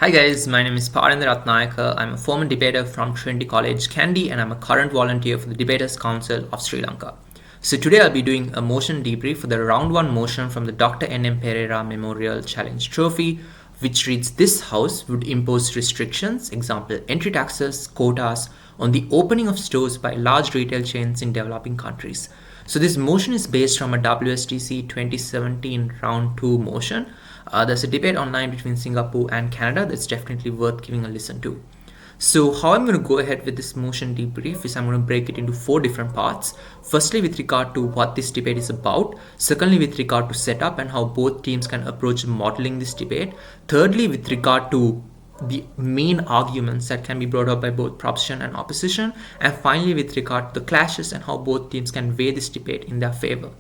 Hi guys, my name is Parinda Ratnayake. I'm a former debater from Trinity College, Kandy, and I'm a current volunteer for the Debaters Council of Sri Lanka. So today I'll be doing a motion debrief for the round 1 motion from the Dr. N.M. Perera Memorial Challenge Trophy, which reads this House would impose restrictions, example entry taxes, quotas, on the opening of stores by large retail chains in developing countries. So this motion is based from a WSTC 2017 round 2 motion. There's a debate online between Singapore and Canada that's definitely worth giving a listen to. So how I'm going to go ahead with this motion debrief is I'm going to break it into 4 different parts. Firstly, with regard to what this debate is about. Secondly, with regard to setup and how both teams can approach modeling this debate. Thirdly, with regard to the main arguments that can be brought up by both proposition and opposition. And finally, with regard to the clashes and how both teams can weigh this debate in their favor.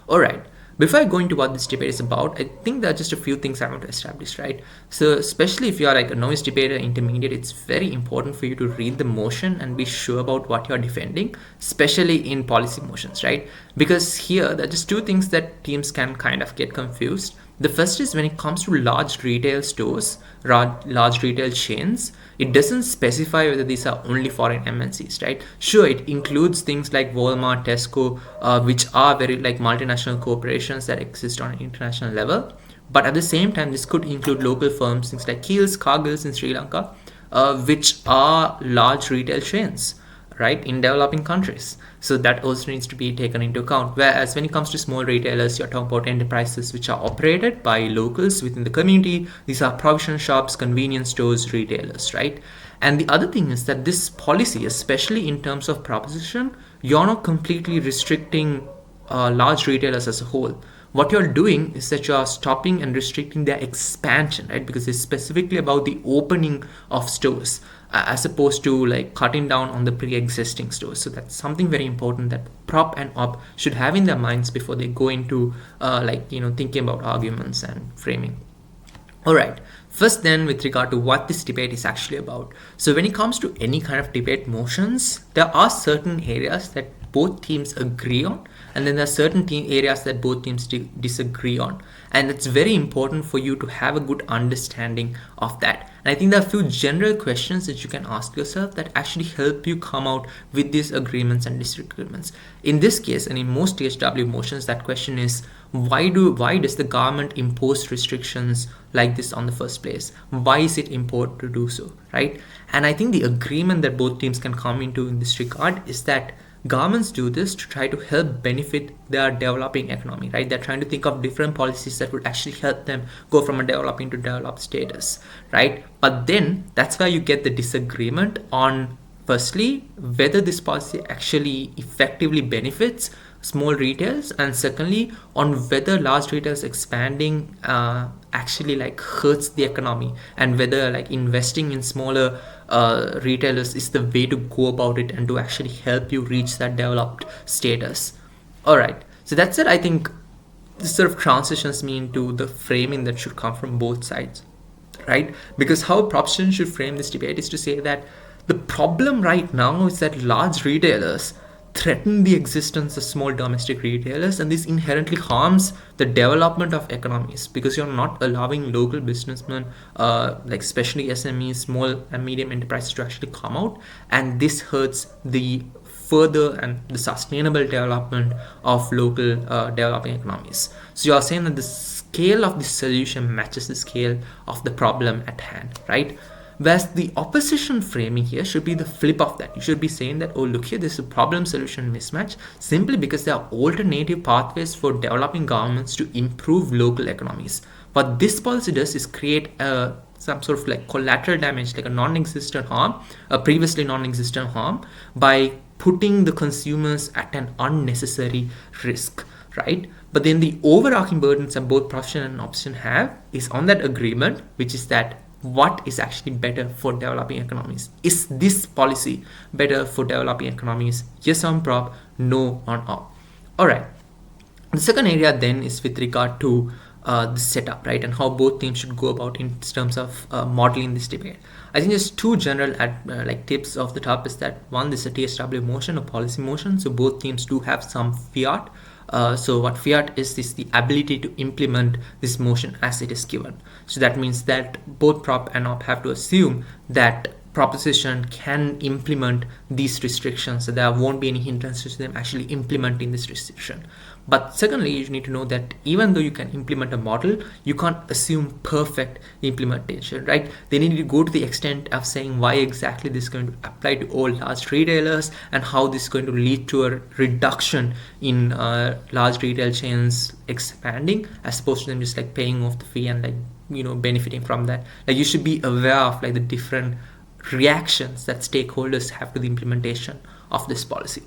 Alright. Before I go into what this debate is about, I think there are just a few things I want to establish, right? So especially if you are like a novice debater, intermediate, it's very important for you to read the motion and be sure about what you're defending, especially in policy motions, right? Because here, there are just two things that teams can kind of get confused. The first is when it comes to large retail stores, large retail chains, it doesn't specify whether these are only foreign MNCs, right? Sure, it includes things like Walmart, Tesco, which are very like multinational corporations that exist on an international level. But at the same time, this could include local firms, things like Kiehl's, Cargill's in Sri Lanka, which are large retail chains, right, in developing countries. So that also needs to be taken into account. Whereas when it comes to small retailers, you're talking about enterprises which are operated by locals within the community. These are provision shops, convenience stores, retailers, right? And the other thing is that this policy, especially in terms of proposition, you're not completely restricting large retailers as a whole. What you're doing is that you're stopping and restricting their expansion, right? Because it's specifically about the opening of stores as opposed to like cutting down on the pre-existing stores. So that's something very important that prop and op should have in their minds before they go into thinking about arguments and framing. Alright, first then with regard to what this debate is actually about. So when it comes to any kind of debate motions, there are certain areas that both teams agree on, and then there are certain areas that both teams disagree on. And it's very important for you to have a good understanding of that. And I think there are a few general questions that you can ask yourself that actually help you come out with these agreements and disagreements. In this case, and in most THW motions, that question is, why does the government impose restrictions like this on the first place? Why is it important to do so, right? And I think the agreement that both teams can come into in this regard is that governments do this to try to help benefit their developing economy, right? They're trying to think of different policies that would actually help them go from a developing to developed status, right? But then that's where you get the disagreement on, firstly, whether this policy actually effectively benefits small retails, and secondly, on whether large retailers expanding actually like hurts the economy, and whether like investing in smaller retailers is the way to go about it and to actually help you reach that developed status. All right, so that's it. I think this sort of transitions me into the framing that should come from both sides, right? Because how proposition should frame this debate is to say that the problem right now is that large retailers threaten the existence of small domestic retailers, and this inherently harms the development of economies because you're not allowing local businessmen, like especially SMEs, small and medium enterprises, to actually come out, and this hurts the further and the sustainable development of local developing economies. So you are saying that the scale of the solution matches the scale of the problem at hand, right? Whereas the opposition framing here should be the flip of that. You should be saying that, oh, look here, there's a problem solution mismatch simply because there are alternative pathways for developing governments to improve local economies. What this policy does is create some sort of like collateral damage, like a non-existent harm, a previously non-existent harm, by putting the consumers at an unnecessary risk, right? But then the overarching burdens that both proposition and opposition have is on that agreement, which is that what is actually better for developing economies? Is this policy better for developing economies? Yes on prop, no on op. Alright. The second area then is with regard to the setup, right? And how both teams should go about in terms of modeling this debate. I think there's two general tips off the top is that one, this is a TSW motion, a policy motion. So both teams do have some fiat So what fiat is the ability to implement this motion as it is given. So that means that both prop and op have to assume that proposition can implement these restrictions, so there won't be any hindrances to them actually implementing this restriction. But secondly, you need to know that even though you can implement a model, you can't assume perfect implementation, right? They need to go to the extent of saying why exactly this is going to apply to all large retailers and how this is going to lead to a reduction in large retail chains expanding, as opposed to them just like paying off the fee and like, you know, benefiting from that. Like, you should be aware of like the different reactions that stakeholders have to the implementation of this policy.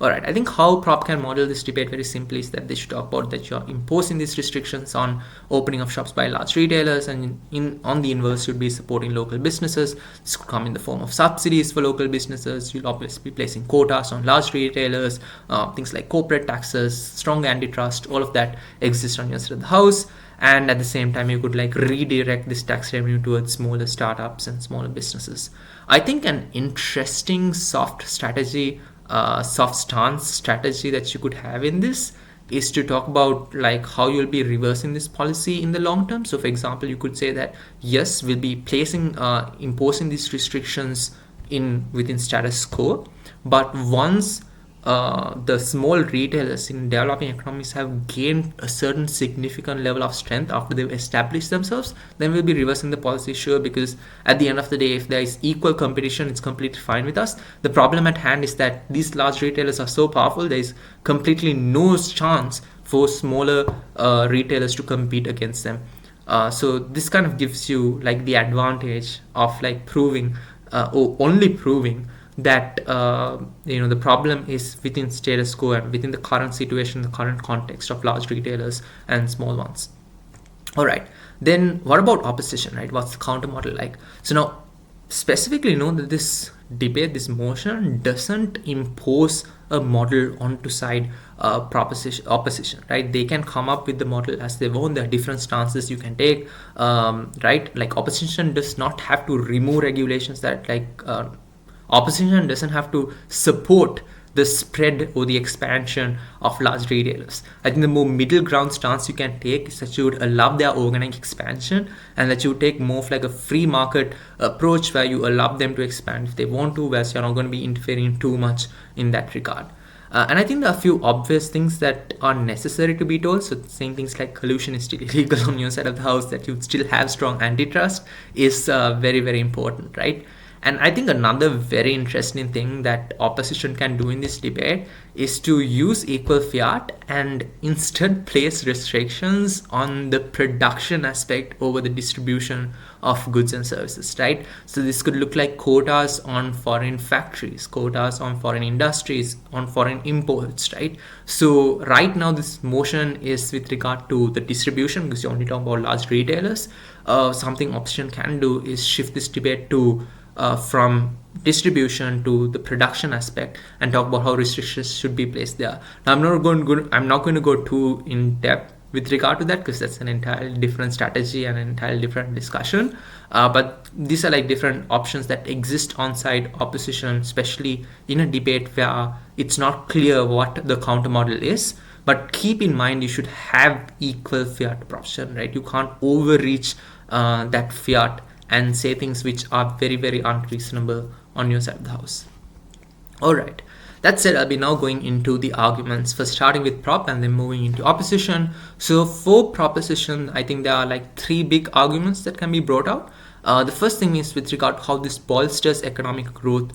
All right, I think how prop can model this debate very simply is that they should talk about that you're imposing these restrictions on opening of shops by large retailers, and on the inverse, you'd be supporting local businesses. This could come in the form of subsidies for local businesses. You'll obviously be placing quotas on large retailers, things like corporate taxes, strong antitrust, all of that exists on your side of the house. And at the same time, you could like redirect this tax revenue towards smaller startups and smaller businesses. I think an interesting soft stance strategy that you could have in this is to talk about like how you'll be reversing this policy in the long term. So for example, you could say that yes, we'll be imposing these restrictions within status quo, but once the small retailers in developing economies have gained a certain significant level of strength after they've established themselves, then we'll be reversing the policy, sure, because at the end of the day, if there is equal competition, it's completely fine with us. The problem at hand is that these large retailers are so powerful, there is completely no chance for smaller retailers to compete against them. So this kind of gives you like the advantage of like proving or only proving that the problem is within status quo and within the current situation, the current context of large retailers and small ones. All right, then what about opposition, right? What's the counter model like? So now specifically know that this debate, this motion doesn't impose a model onto side opposition, right? They can come up with the model as they want. There are different stances you can take, right? Like opposition does not have to remove regulations that opposition doesn't have to support the spread or the expansion of large retailers. I think the more middle ground stance you can take is that you would allow their organic expansion, and that you would take more of like a free market approach where you allow them to expand if they want to, whereas you're not going to be interfering too much in that regard. And I think there are a few obvious things that are necessary to be told. So saying things like collusion is still illegal on your side of the house, that you still have strong antitrust is very, very important, right? And I think another very interesting thing that opposition can do in this debate is to use equal fiat and instead place restrictions on the production aspect over the distribution of goods and services, right? So this could look like quotas on foreign factories, quotas on foreign industries, on foreign imports, right? So right now this motion is with regard to the distribution, because you only talk about large retailers. Something opposition can do is shift this debate to from distribution to the production aspect and talk about how restrictions should be placed there. Now, I'm not going to go too in depth with regard to that, because that's an entirely different strategy and an entirely different discussion. But these are like different options that exist on side opposition, especially in a debate where it's not clear what the counter model is. But keep in mind, you should have equal fiat proposition, right? You can't overreach that fiat and say things which are very, very unreasonable on your side of the house. All right. That said, I'll be now going into the arguments, first starting with prop and then moving into opposition. So for proposition, I think there are like three big arguments that can be brought out. The first thing is with regard to how this bolsters economic growth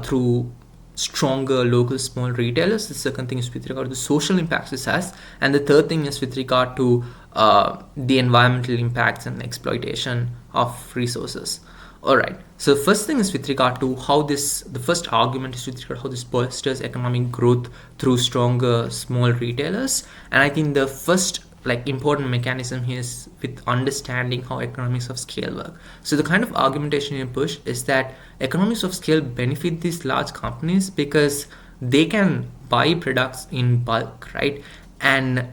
through stronger local small retailers. The second thing is with regard to the social impacts this has. And the third thing is with regard to the environmental impacts and exploitation of resources. All right. So first thing is with regard to how the first argument is with regard to how this bolsters economic growth through stronger small retailers. And I think the first important mechanism here is with understanding how economies of scale work. So the kind of argumentation you push is that economies of scale benefit these large companies because they can buy products in bulk, right? And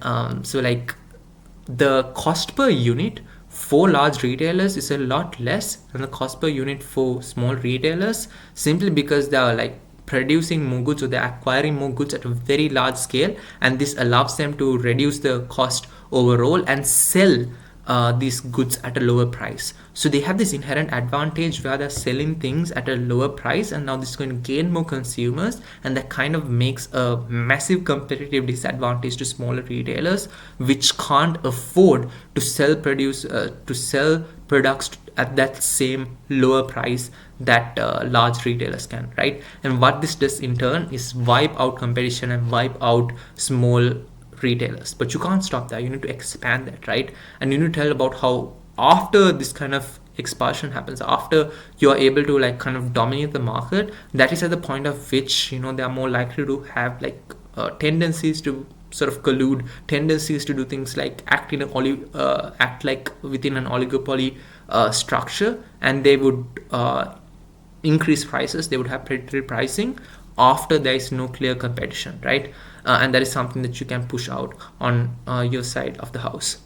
the cost per unit for large retailers is a lot less than the cost per unit for small retailers, simply because they are producing more goods, or they're acquiring more goods at a very large scale, and this allows them to reduce the cost overall and sell these goods at a lower price. So they have this inherent advantage where they're selling things at a lower price, and now this is going to gain more consumers, and that kind of makes a massive competitive disadvantage to smaller retailers, which can't afford to sell products at that same lower price that large retailers can, right? And what this does in turn is wipe out competition and wipe out small retailers. But you can't stop that. You need to expand that, right? And you need to tell about how after this kind of expansion happens, after you are able to like kind of dominate the market, that is at the point of which, you know, they are more likely to have like tendencies to sort of collude, tendencies to do things like act like within an oligopoly structure, and they would increase prices. They would have predatory pricing after there is no clear competition, right? And that is something that you can push out on your side of the house.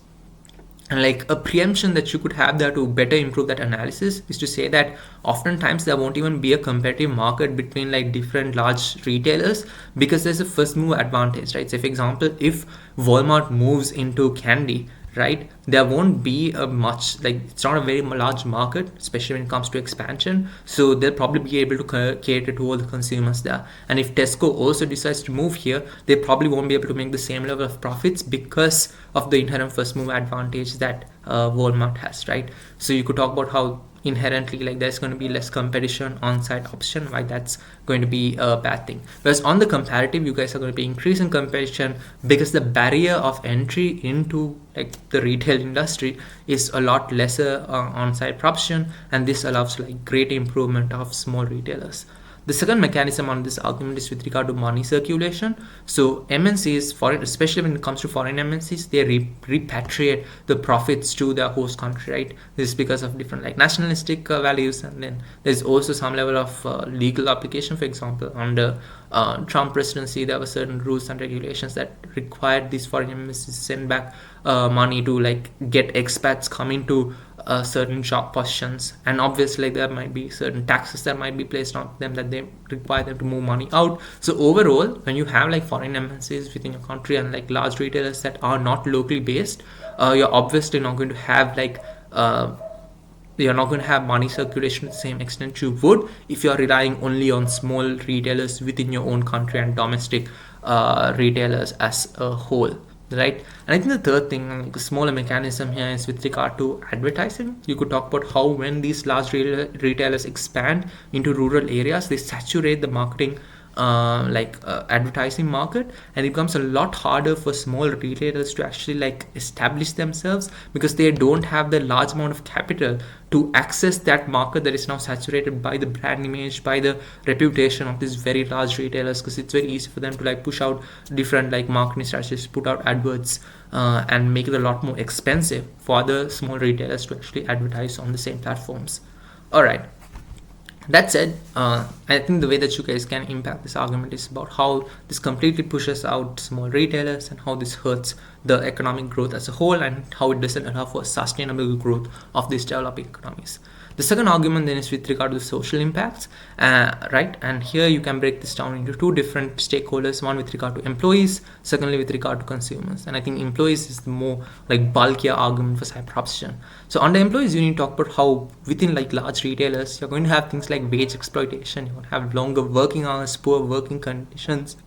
And like a preemption that you could have there to better improve that analysis is to say that oftentimes there won't even be a competitive market between like different large retailers, because there's a first move advantage, right? So for example, if Walmart moves into candy, right, there won't be a much, like, it's not a very large market, especially when it comes to expansion, so they'll probably be able to cater to all the consumers there. And if Tesco also decides to move here, they probably won't be able to make the same level of profits because of the inherent first move advantage that Walmart has, right? So you could talk about how inherently like there's going to be less competition on site option, why that's going to be a bad thing. Whereas on the comparative, you guys are going to be increasing competition because the barrier of entry into like the retail industry is a lot lesser on site proposition, and this allows like great improvement of small retailers. The second mechanism on this argument is with regard to money circulation. So MNCs, foreign, especially when it comes to foreign MNCs, they repatriate the profits to their host country, right? This is because of different like nationalistic values, and then there's also some level of legal application. For example, under Trump presidency, there were certain rules and regulations that required these foreign MNCs to send back money to like get expats coming to certain job positions, and obviously there might be certain taxes that might be placed on them that they require them to move money out. So overall, when you have like foreign MNCs within your country and like large retailers that are not locally based, you're obviously not going to have like you're not going to have money circulation to the same extent you would if you're relying only on small retailers within your own country and domestic retailers as a whole, right? And I think the third thing, like a smaller mechanism here, is with regard to advertising. You could talk about how when these large retailers expand into rural areas, they saturate the marketing advertising market, and it becomes a lot harder for small retailers to actually like establish themselves because they don't have the large amount of capital to access that market that is now saturated by the brand image, by the reputation of these very large retailers, because it's very easy for them to like push out different like marketing strategies, put out adverts, and make it a lot more expensive for other small retailers to actually advertise on the same platforms. All right. That said, I think the way that you guys can impact this argument is about how this completely pushes out small retailers and how this hurts the economic growth as a whole, and how it doesn't allow for sustainable growth of these developing economies. The second argument then is with regard to the social impacts, right? And here you can break this down into two different stakeholders, one with regard to employees, secondly with regard to consumers. And I think employees is the more like bulkier argument for side proposition. So under employees, you need to talk about how within like large retailers, you're going to have things like wage exploitation, you're going to have longer working hours, poor working conditions,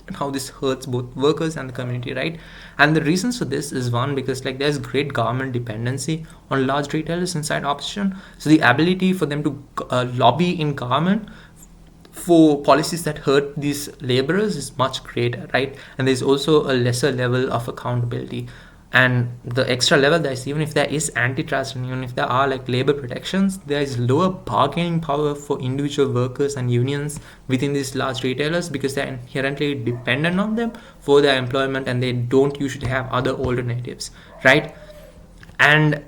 and how this hurts both workers and the community, right? And the reasons for this is one, because like there's great government dependency on large retailers inside opposition, so the ability for them to lobby in government for policies that hurt these laborers is much greater, right? And there's also a lesser level of accountability. And the extra level there is, even if there is antitrust and even if there are like labor protections, there is lower bargaining power for individual workers and unions within these large retailers, because they're inherently dependent on them for their employment and they don't usually have other alternatives, right? And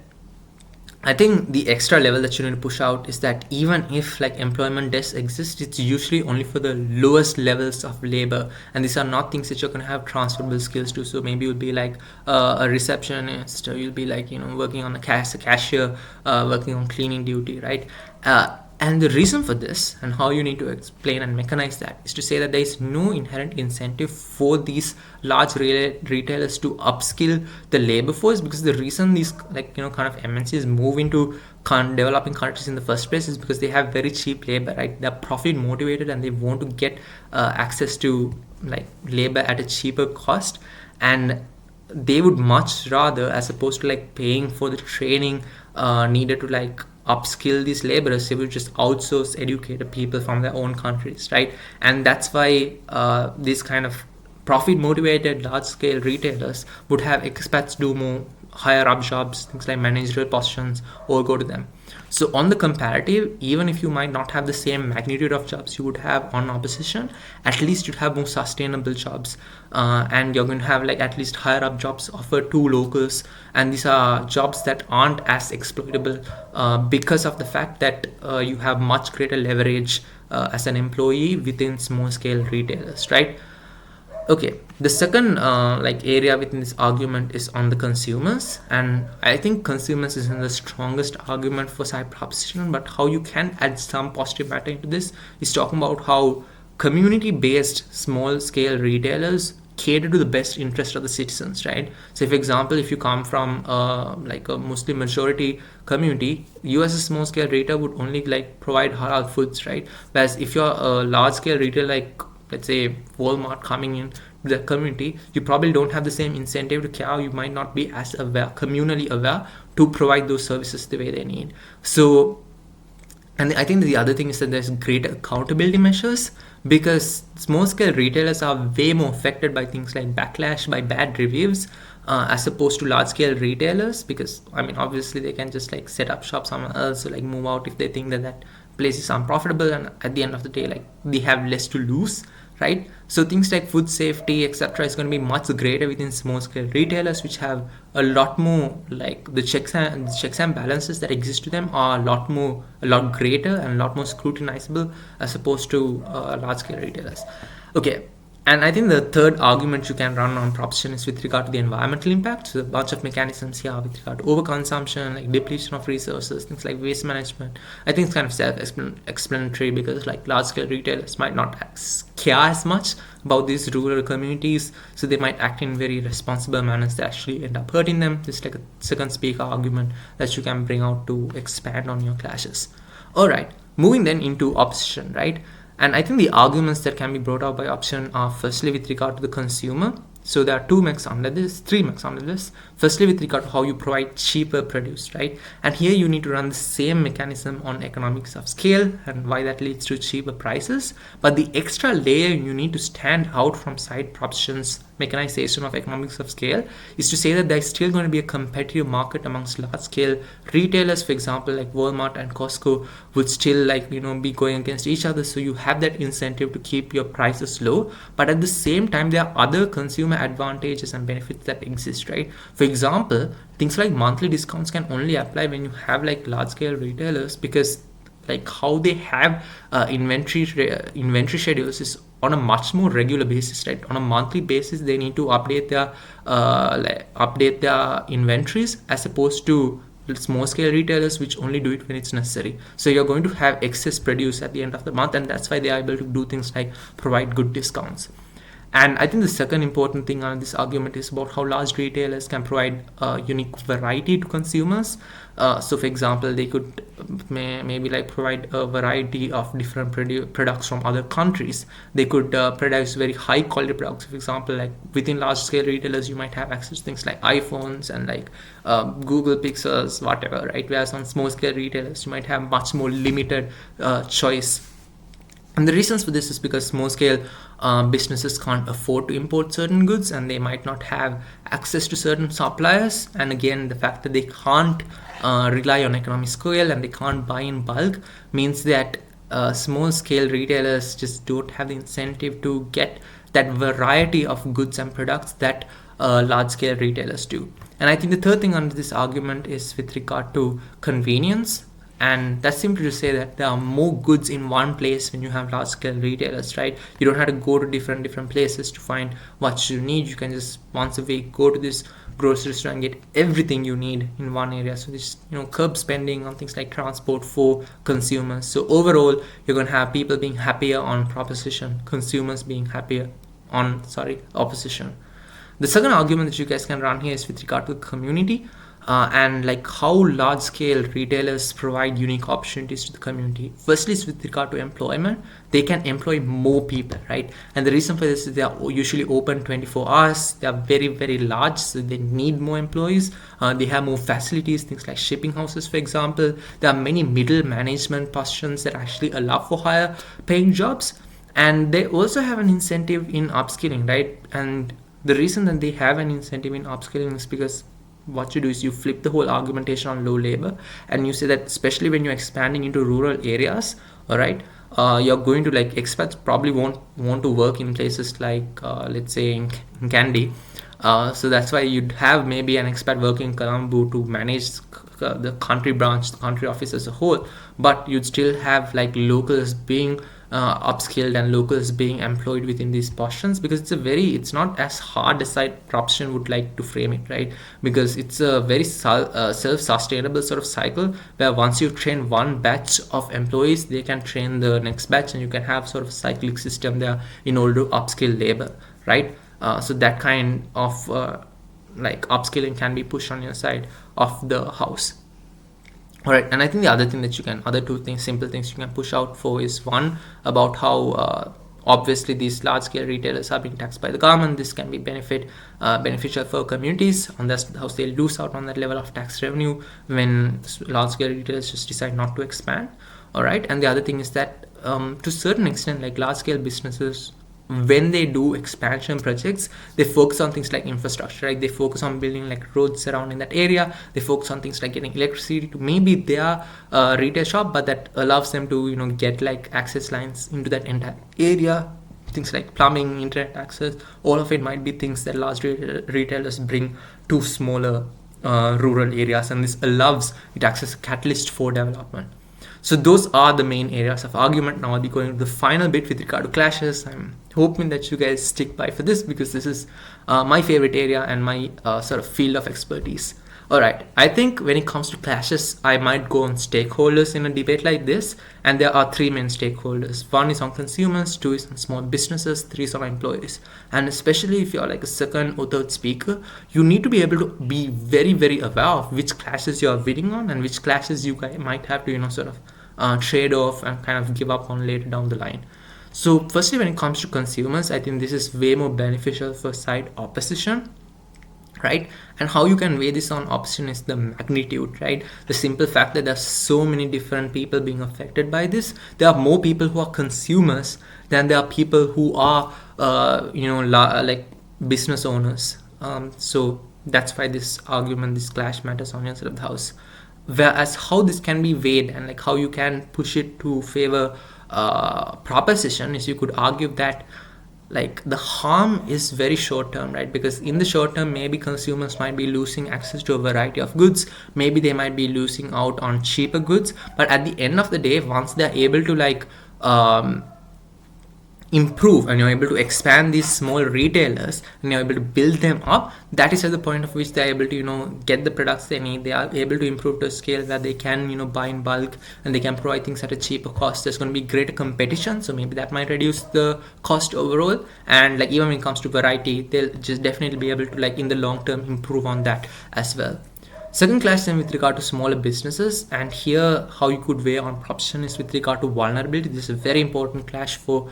I think the extra level that you need to push out is that even if like employment does exist, it's usually only for the lowest levels of labor, and these are not things that you're going to have transferable skills to. So maybe you'll be like a receptionist, or you'll be like, you know, working on a cashier, working on cleaning duty, right? And the reason for this, and how you need to explain and mechanize that, is to say that there is no inherent incentive for these large retailers to upskill the labor force, because the reason these kind of MNCs move into developing countries in the first place is because they have very cheap labor, right? They're profit motivated and they want to get access to labor at a cheaper cost, and they would much rather, as opposed to paying for the training needed to upskill these laborers, they would just outsource educated people from their own countries, right? And that's why these kind of profit motivated large scale retailers would have expats do more higher up jobs, things like managerial positions, or go to them. So on the comparative, even if you might not have the same magnitude of jobs you would have on opposition, at least you'd have more sustainable jobs, and you're going to have at least higher up jobs offered to locals, and these are jobs that aren't as exploitable because of the fact that you have much greater leverage as an employee within small scale retailers, right? Okay, the second area within this argument is on the consumers, and I think consumers isn't the strongest argument for side proposition, but how you can add some positive matter into this is talking about how community-based small-scale retailers cater to the best interest of the citizens, right? So, for example, if you come from a Muslim majority community, you as a small-scale retailer would only provide halal foods, right? Whereas if you're a large-scale retailer let's say Walmart coming in the community, you probably don't have the same incentive to care. You might not be as aware, communally aware, to provide those services the way they need. So, and I think the other thing is that there's greater accountability measures, because small scale retailers are way more affected by things like backlash, by bad reviews, as opposed to large scale retailers, because obviously they can just set up shop somewhere else, or move out if they think that place is unprofitable, and at the end of the day they have less to lose, right? So things like food safety, etc., is going to be much greater within small scale retailers, which have a lot more the checks and balances that exist to them are a lot greater and a lot more scrutinizable as opposed to large scale retailers. Okay. And I think the third argument you can run on proposition is with regard to the environmental impact. So a bunch of mechanisms here with regard to overconsumption, depletion of resources, things like waste management. I think it's kind of self-explanatory, because large-scale retailers might not care as much about these rural communities, so they might act in very responsible manners that actually end up hurting them. This is a second speaker argument that you can bring out to expand on your clashes. All right, moving then into opposition, right? And I think the arguments that can be brought out by opposition are firstly with regard to the consumer. So there are three marks under this. Firstly, with regard to how you provide cheaper produce, right? And here you need to run the same mechanism on economics of scale and why that leads to cheaper prices. But the extra layer you need to stand out from side proposition's mechanization of economics of scale is to say that there's still going to be a competitive market amongst large scale retailers. For example, like Walmart and Costco would still be going against each other. So you have that incentive to keep your prices low. But at the same time, there are other consumer advantages and benefits that exist, right? For example, things like monthly discounts can only apply when you have large scale retailers, because how they have inventory schedules is on a much more regular basis, right? On a monthly basis, they need to update their inventories, as opposed to small scale retailers which only do it when it's necessary. So you're going to have excess produce at the end of the month, and that's why they are able to do things like provide good discounts. And I think the second important thing on this argument is about how large retailers can provide unique variety to consumers. So for example, they could maybe provide a variety of different products from other countries. They could produce very high quality products. For example, within large scale retailers, you might have access to things like iPhones and Google Pixels, whatever, right? Whereas on small scale retailers, you might have much more limited choice. And the reasons for this is because small scale businesses can't afford to import certain goods, and they might not have access to certain suppliers. And again, the fact that they can't rely on economic scale and they can't buy in bulk means that small scale retailers just don't have the incentive to get that variety of goods and products that large scale retailers do. And I think the third thing under this argument is with regard to convenience. And that's simply to say that there are more goods in one place when you have large scale retailers, right? You don't have to go to different places to find what you need. You can just once a week go to this grocery store and get everything you need in one area. So this, curb spending on things like transport for consumers. So overall, you're going to have people being happier on proposition, consumers being happier on opposition. The second argument that you guys can run here is with regard to the community, and like how large scale retailers provide unique opportunities to the community. Firstly, is with regard to employment. They can employ more people, right? And the reason for this is they are usually open 24 hours. They are very, very large, so they need more employees. They have more facilities, things like shipping houses, for example. There are many middle management positions that actually allow for higher paying jobs. And they also have an incentive in upskilling, right? And the reason that they have an incentive in upskilling is because what you do is you flip the whole argumentation on low labor, and you say that especially when you're expanding into rural areas, all right, you're going to, like, expats probably won't want to work in places like let's say in Kandy. So that's why you'd have maybe an expat working in Colombo to manage the country branch, the country office as a whole, but you'd still have like locals being upskilled and locals being employed within these positions, because it's not as hard as side proposition would like to frame it, right? Because it's a very self-sustainable sort of cycle where once you train one batch of employees, they can train the next batch, and you can have sort of a cyclic system there in order to upskill labor, right? So that kind of like upskilling can be pushed on your side of the house. All right, and I think the other thing that other two things, simple things you can push out for is one, about how obviously these large-scale retailers are being taxed by the government. This can be beneficial for communities, and that's how they lose out on that level of tax revenue when large-scale retailers just decide not to expand. All right, and the other thing is that to a certain extent, like large-scale businesses, when they do expansion projects, they focus on things like infrastructure, right? They focus on building like roads surrounding that area. They focus on things like getting electricity to maybe their retail shop, but that allows them to get like access lines into that entire area. Things like plumbing, internet access, all of it might be things that large retailers bring to smaller rural areas, and this it acts as a catalyst for development. So those are the main areas of argument. Now I'll be going to the final bit with regard to clashes. I'm hoping that you guys stick by for this, because this is my favorite area and my sort of field of expertise. All right, I think when it comes to clashes, I might go on stakeholders in a debate like this, and there are three main stakeholders. One is on consumers, two is on small businesses, three is on employees. And especially if you're like a second or third speaker, you need to be able to be very, very aware of which clashes you're winning on and which clashes you guys might have to, sort of trade off and kind of give up on later down the line. So firstly, when it comes to consumers, I think this is way more beneficial for side opposition, right? And how you can weigh this on opposition is the magnitude, right? The simple fact that there's so many different people being affected by this. There are more people who are consumers than there are people who are like business owners. So that's why this clash matters on your side of the house. Whereas how this can be weighed and like how you can push it to favor proposition is, you could argue that like the harm is very short term, right? Because in the short term, maybe consumers might be losing access to a variety of goods, maybe they might be losing out on cheaper goods, but at the end of the day, once they're able to like improve and you're able to expand these small retailers and you're able to build them up, that is at the point of which they're able to get the products they need. They are able to improve to a scale that they can buy in bulk and they can provide things at a cheaper cost. There's going to be greater competition, so maybe that might reduce the cost overall, and like even when it comes to variety, they'll just definitely be able to like in the long term improve on that as well. Second clash then with regard to smaller businesses, and here how you could weigh on proposition is with regard to vulnerability. This is a very important clash for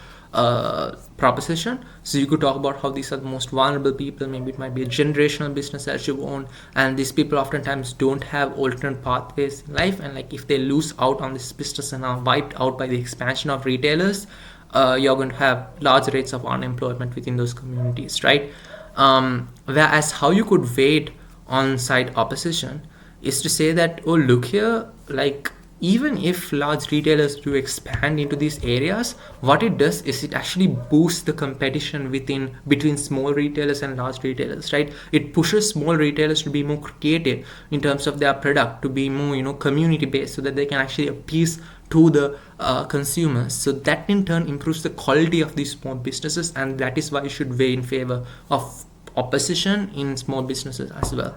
proposition. So you could talk about how these are the most vulnerable people. Maybe it might be a generational business that you own, and these people oftentimes don't have alternate pathways in life, and like if they lose out on this business and are wiped out by the expansion of retailers, you're going to have large rates of unemployment within those communities, right? Whereas how you could weigh on side opposition is to say that, oh look here, like even if large retailers do expand into these areas, what it does is it actually boosts the competition between small retailers and large retailers, right? It pushes small retailers to be more creative in terms of their product, to be more community based, so that they can actually appease to the consumers. So that in turn improves the quality of these small businesses, and that is why you should weigh in favor of opposition in small businesses as well.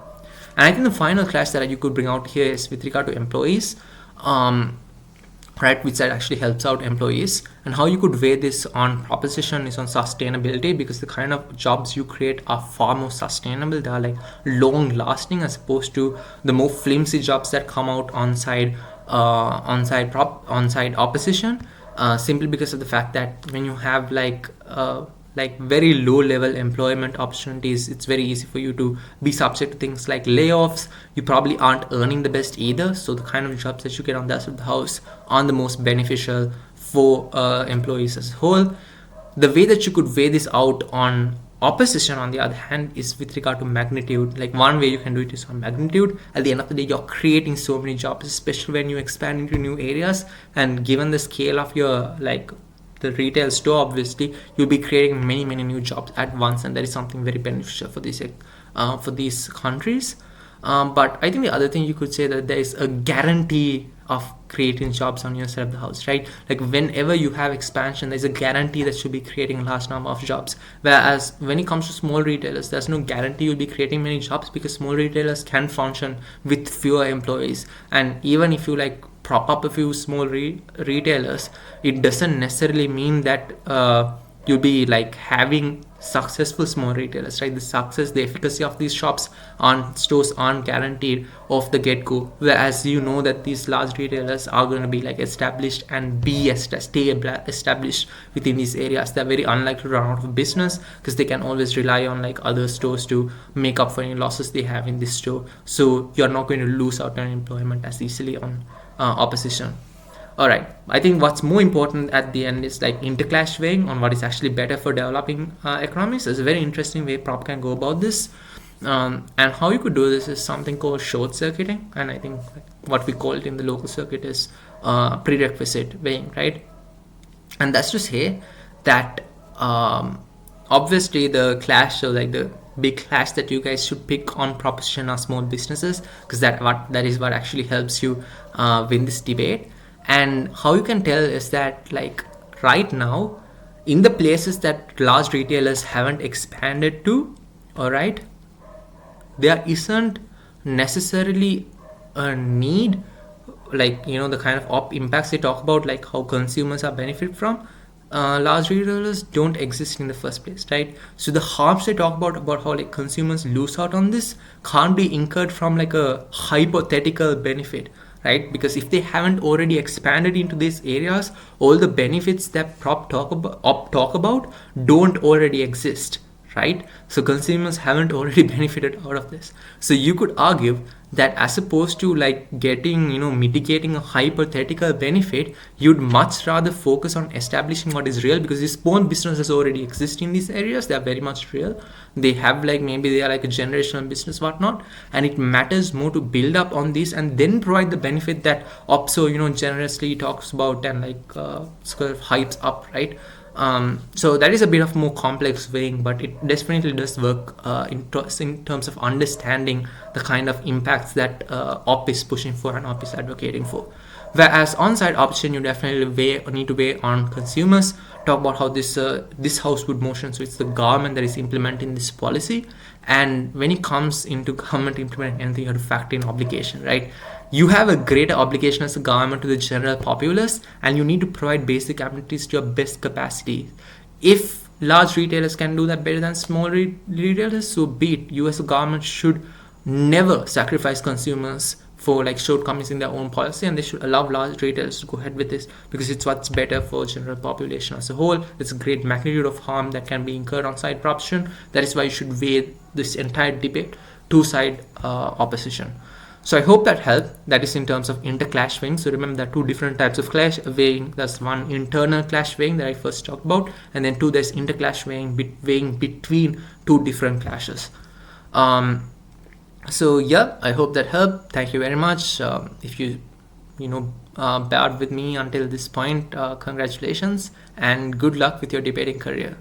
And I think the final clash that you could bring out here is with regard to employees, right, which that actually helps out employees. And how you could weigh this on proposition is on sustainability, because the kind of jobs you create are far more sustainable. They are like long lasting, as opposed to the more flimsy jobs that come out on side opposition, simply because of the fact that when you have like very low level employment opportunities, it's very easy for you to be subject to things like layoffs. You probably aren't earning the best either, so the kind of jobs that you get on that side of the house aren't the most beneficial for employees as a whole. The way that you could weigh this out on opposition, on the other hand, is with regard to magnitude. Like, one way you can do it is on magnitude. At the end of the day, you're creating so many jobs, especially when you expand into new areas, and given the scale of your the retail store, obviously you'll be creating many new jobs at once, and that is something very beneficial for these countries. But I think the other thing you could say, that there is a guarantee of creating jobs on your side of the house, right? Like, whenever you have expansion, there's a guarantee that you'll be creating a large number of jobs. Whereas when it comes to small retailers, there's no guarantee you'll be creating many jobs, because small retailers can function with fewer employees. And even if you prop up a few small retailers, it doesn't necessarily mean that you'll be having successful small retailers, right? The efficacy of these stores aren't guaranteed off the get-go, whereas that these large retailers are going to be established and stay established within these areas. They're very unlikely to run out of business, because they can always rely on other stores to make up for any losses they have in this store. So you're not going to lose out on employment as easily on opposition. All right, I think what's more important at the end is interclash weighing on what is actually better for developing economies. There's a very interesting way prop can go about this, and how you could do this is something called short circuiting, and I think what we call it in the local circuit is prerequisite weighing, right? And that's to say that obviously the clash, so the big clash that you guys should pick on proposition are small businesses, because that is what actually helps you win this debate. And how you can tell is that right now, in the places that large retailers haven't expanded to, all right, there isn't necessarily a need, the kind of impacts they talk about, how consumers are benefit from large retailers don't exist in the first place, right? So the harms they talk about how consumers lose out on this can't be incurred from a hypothetical benefit, right? Because if they haven't already expanded into these areas, all the benefits that prop talk about don't already exist, right? So consumers haven't already benefited out of this. So you could argue that as opposed to mitigating a hypothetical benefit, you'd much rather focus on establishing what is real, because these small businesses already exist in these areas. They are very much real. They have maybe they are a generational business, whatnot, and it matters more to build up on this and then provide the benefit that OPSO generously talks about and sort of hypes up, right? So that is a bit of more complex weighing, but it definitely does work in terms of understanding the kind of impacts that OP is pushing for and OP is advocating for. Whereas on-site option, you definitely need to weigh on consumers, talk about how this house would motion, so it's the government that is implementing this policy. And when it comes into government implementing anything, you have to factor in obligation, right? You have a greater obligation as a government to the general populace, and you need to provide basic amenities to your best capacity. If large retailers can do that better than small retailers, so be it. You as a government should never sacrifice consumers for shortcomings in their own policy, and they should allow large retailers to go ahead with this, because it's what's better for general population as a whole. It's a great magnitude of harm that can be incurred on side proposition. That is why you should weigh this entire debate two-side opposition. So I hope that helped. That is in terms of interclash weighing. So remember, there are two different types of clash weighing. There's one internal clash weighing that I first talked about, and then two, there's interclash weighing, weighing between two different clashes. So yeah, I hope that helped. Thank you very much. If you bared with me until this point. Congratulations and good luck with your debating career.